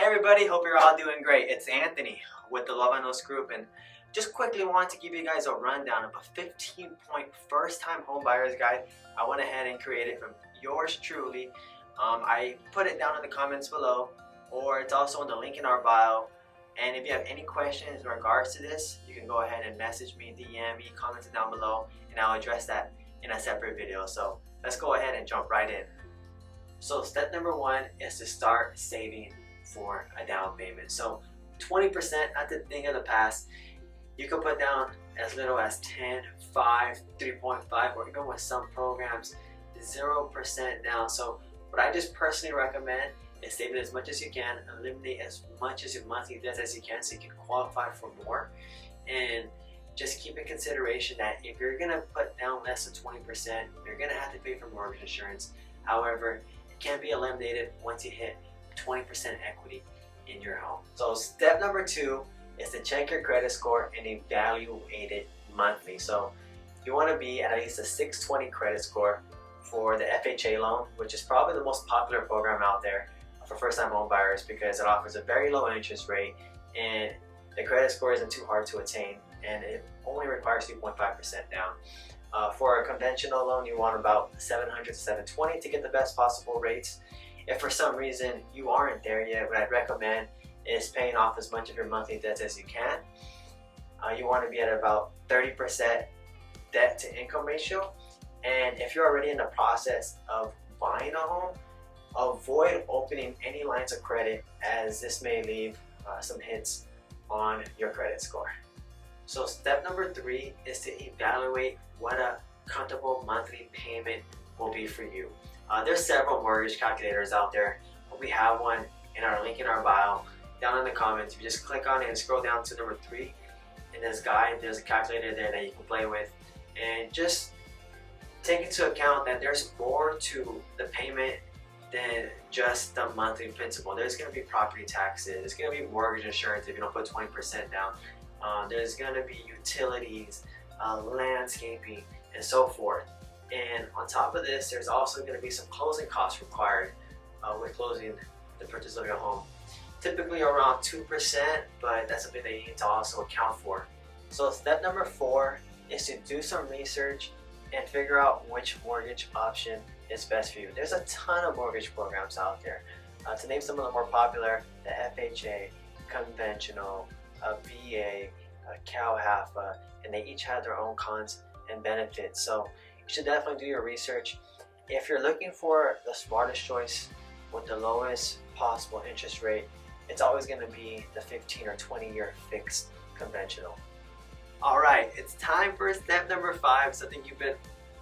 everybody, hope you're all doing great. It's Anthony with the Luevanos Group, and just quickly want to give you guys a rundown of a 15-point first-time home buyer's guide. I went ahead and created from yours truly. I put it down in the comments below, or it's also in the link in our bio. And if you have any questions in regards to this, you can go ahead and message me, DM me, comment it down below, and I'll address that in a separate video. So let's go ahead and jump right in. So step number one is to start saving for a down payment. So 20%, not the thing of the past. You can put down as little as 10, 5, 3.5, or even with some programs, 0% down. So what I just personally recommend is saving as much as you can, eliminate as much as your monthly debts as you can so you can qualify for more. And just keep in consideration that if you're gonna put down less than 20%, you're gonna have to pay for mortgage insurance. However, it can be eliminated once you hit 20% equity in your home. So step number two is to check your credit score and evaluate it monthly. So you want to be at least a 620 credit score for the FHA loan, which is probably the most popular program out there for first-time home buyers because it offers a very low interest rate and the credit score isn't too hard to attain, and it only requires 2.5% down. For a conventional loan, you want about 700 to 720 to get the best possible rates. If for some reason you aren't there yet, what I'd recommend is paying off as much of your monthly debts as you can. You want to be at about 30% debt to income ratio. And if you're already in the process of buying a home, avoid opening any lines of credit, as this may leave some hits on your credit score. So step number three is to evaluate what a comfortable monthly payment will be for you. There's several mortgage calculators out there, but we have one in our link in our bio down in the comments. You just click on it and scroll down to number 3. In this guide, there's a calculator there that you can play with, and just take into account that there's more to the payment than just the monthly principal. There's going to be property taxes, there's going to be mortgage insurance if you don't put 20% down, there's going to be utilities, landscaping, and so forth. And on top of this, there's also going to be some closing costs required with closing the purchase of your home. Typically around 2%, but that's something that you need to also account for. So step number 4 is to do some research and figure out which mortgage option is best for you. There's a ton of mortgage programs out there. To name some of the more popular, the FHA, conventional, VA, CalHFA, and they each have their own cons and benefits. So you should definitely do your research. If you're looking for the smartest choice with the lowest possible interest rate, it's always going to be the 15 or 20 year fixed conventional. Alright, it's time for step number 5, something you've been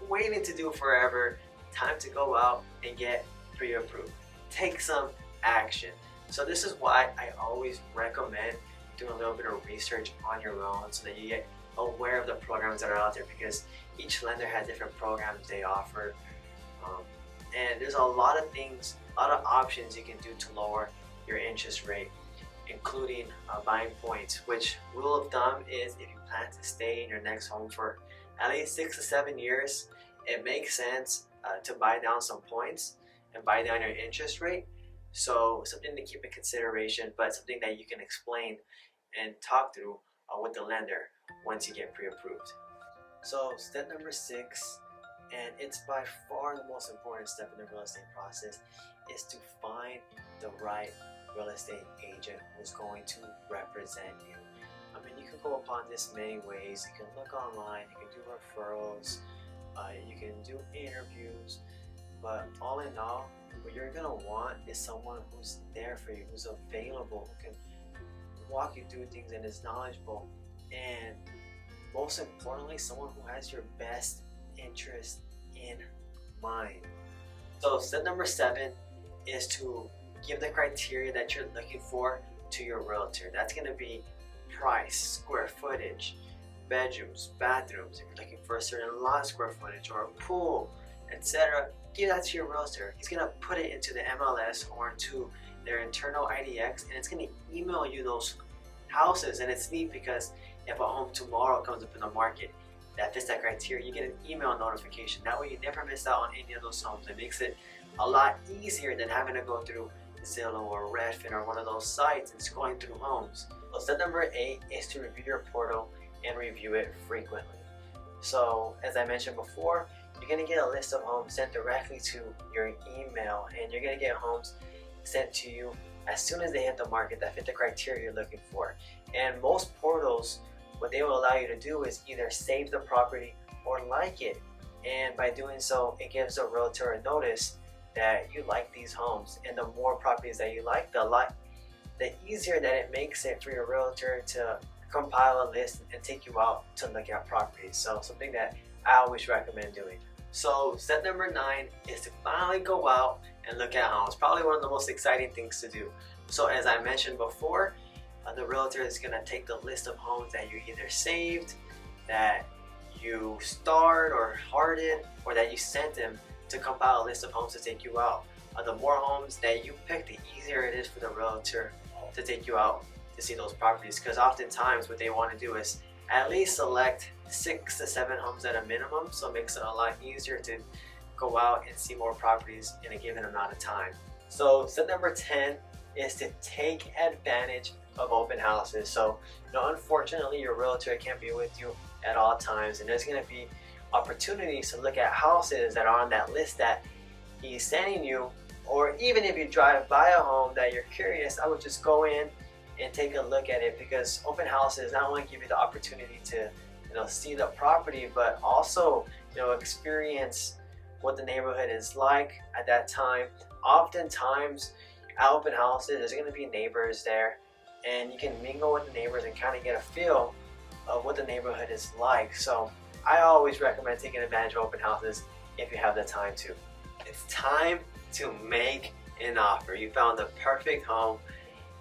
waiting to do forever. Time to go out and get pre-approved. Take some action. So this is why I always recommend doing a little bit of research on your own so that you get aware of the programs that are out there, because each lender has different programs they offer, and there's a lot of things, a lot of options you can do to lower your interest rate, including buying points, which rule of thumb is if you plan to stay in your next home for at least 6 to 7 years, it makes sense to buy down some points and buy down your interest rate. So something to keep in consideration, but something that you can explain and talk through with the lender once you get pre-approved. So step number 6, and it's by far the most important step in the real estate process, is to find the right real estate agent who's going to represent you. I mean, you can go upon this many ways. You can look online, you can do referrals, you can do interviews, but all in all, what you're gonna want is someone who's there for you, who's available, who can walk you through things and is knowledgeable, and most importantly, someone who has your best interest in mind. So step number 7 is to give the criteria that you're looking for to your realtor. That's going to be price, square footage, bedrooms, bathrooms. If you're looking for a certain lot square footage or a pool, etc., give that to your realtor. He's going to put it into the MLS or into their internal IDX, and it's going to email you those houses. And it's neat because if a home tomorrow comes up in the market that fits that criteria, you get an email notification. That way you never miss out on any of those homes. It makes it a lot easier than having to go through Zillow or Redfin or one of those sites and scrolling through homes. So step number 8 is to review your portal and review it frequently. So as I mentioned before, you're going to get a list of homes sent directly to your email, and you're going to get homes sent to you as soon as they hit the market that fit the criteria you're looking for. And most portals, what they will allow you to do is either save the property or like it. And by doing so, it gives a realtor a notice that you like these homes. And the more properties that you like, the easier that it makes it for your realtor to compile a list and take you out to look at properties. So something that I always recommend doing. So step number 9 is to finally go out and look at homes. Probably one of the most exciting things to do. So as I mentioned before, the realtor is going to take the list of homes that you either saved, that you starred or hearted, or that you sent them to compile a list of homes to take you out. The more homes that you pick, the easier it is for the realtor to take you out to see those properties, because oftentimes what they want to do is at least select 6 to 7 homes at a minimum, so it makes it a lot easier to go out and see more properties in a given amount of time. So step number 10 is to take advantage of open houses. So unfortunately your realtor can't be with you at all times, and there's going to be opportunities to look at houses that are on that list that he's sending you, or even if you drive by a home that you're curious, I would just go in and take a look at it, because open houses not only give you the opportunity to see the property, but also experience what the neighborhood is like at that time. Oftentimes at open houses there's going to be neighbors there, and you can mingle with the neighbors and kind of get a feel of what the neighborhood is like. So I always recommend taking advantage of open houses if you have the time to. It's time to make an offer. You found the perfect home.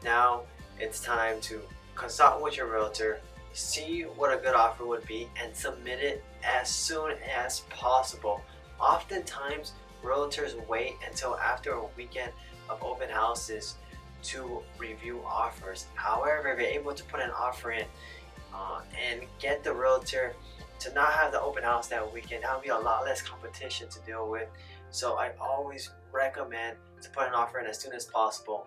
Now it's time to consult with your realtor, see what a good offer would be, and submit it as soon as possible. Oftentimes realtors wait until after a weekend of open houses to review offers. However, if you're able to put an offer in and get the realtor to not have the open house that weekend, that would be a lot less competition to deal with. So I always recommend to put an offer in as soon as possible.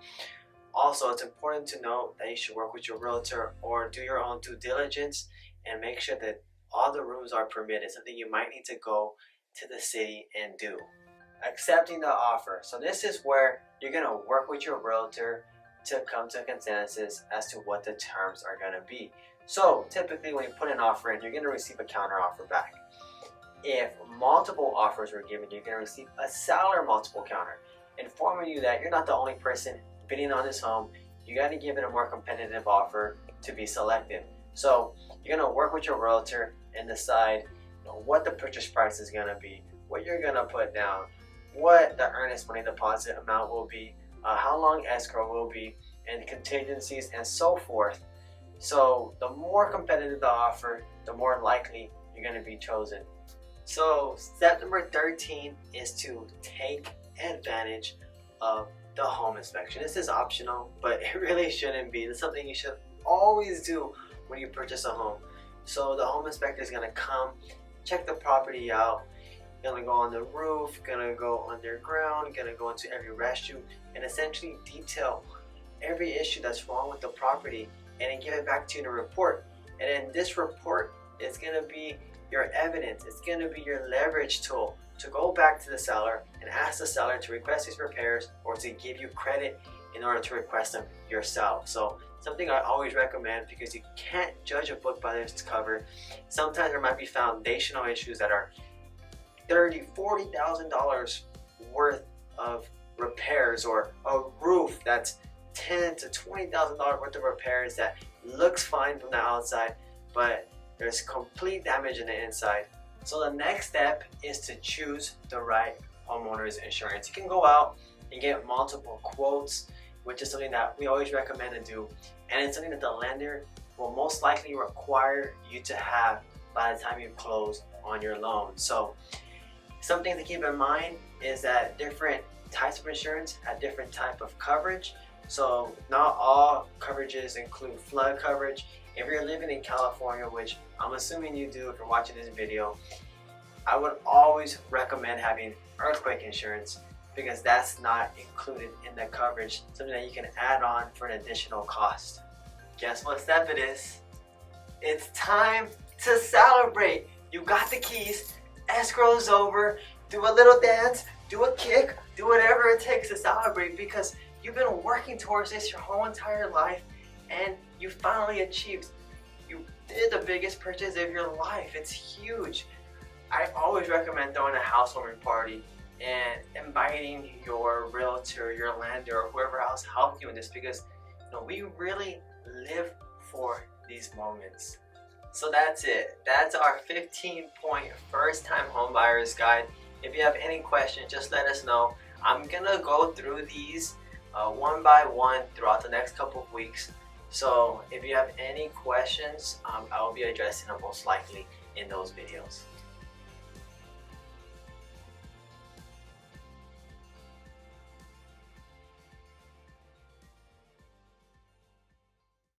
Also, it's important to note that you should work with your realtor or do your own due diligence and make sure that all the rooms are permitted, something you might need to go to the city and do. Accepting the offer. So this is where you're going to work with your realtor to come to a consensus as to what the terms are going to be. So typically when you put an offer in, you're going to receive a counter offer back. If multiple offers were given, you're going to receive a seller multiple counter, informing you that you're not the only person bidding on this home. You got to give it a more competitive offer to be selected. So you're going to work with your realtor and decide what the purchase price is going to be, what you're going to put down, what the earnest money deposit amount will be, how long escrow will be, and contingencies and so forth. So the more competitive the offer, the more likely you're going to be chosen. So step number 13 is to take advantage of the home inspection. This is optional, but it really shouldn't be. It's something you should always do when you purchase a home. So the home inspector is going to come, check the property out, going to go on the roof, going to go underground, going to go into every restroom, and essentially detail every issue that's wrong with the property and then give it back to you in a report. And then this report is going to be your evidence. It's going to be your leverage tool to go back to the seller and ask the seller to request these repairs or to give you credit in order to request them yourself. So something I always recommend, because you can't judge a book by its cover. Sometimes there might be foundational issues that are $30,000, $40,000 worth of repairs, or a roof that's $10,000 to $20,000 worth of repairs that looks fine from the outside, but there's complete damage in the inside. So the next step is to choose the right homeowners insurance. You can go out and get multiple quotes, which is something that we always recommend to do, and it's something that the lender will most likely require you to have by the time you close on your loan. So something to keep in mind is that different types of insurance have different type of coverage. So not all coverages include flood coverage. If you're living in California, which I'm assuming you do if you're watching this video, I would always recommend having earthquake insurance. because that's not included in the coverage, something that you can add on for an additional cost. Guess what step it is? It's time to celebrate. You got the keys, escrow's over, do a little dance, do a kick, do whatever it takes to celebrate, because you've been working towards this your whole entire life and you finally achieved. You did the biggest purchase of your life. It's huge. I always recommend throwing a housewarming party and inviting your realtor, your lender, or whoever else helped you in this, because we really live for these moments. So that's it. That's our 15-point first time home buyers guide. If you have any questions, just let us know. I'm gonna go through these one by one throughout the next couple of weeks. So if you have any questions, I will be addressing them most likely in those videos.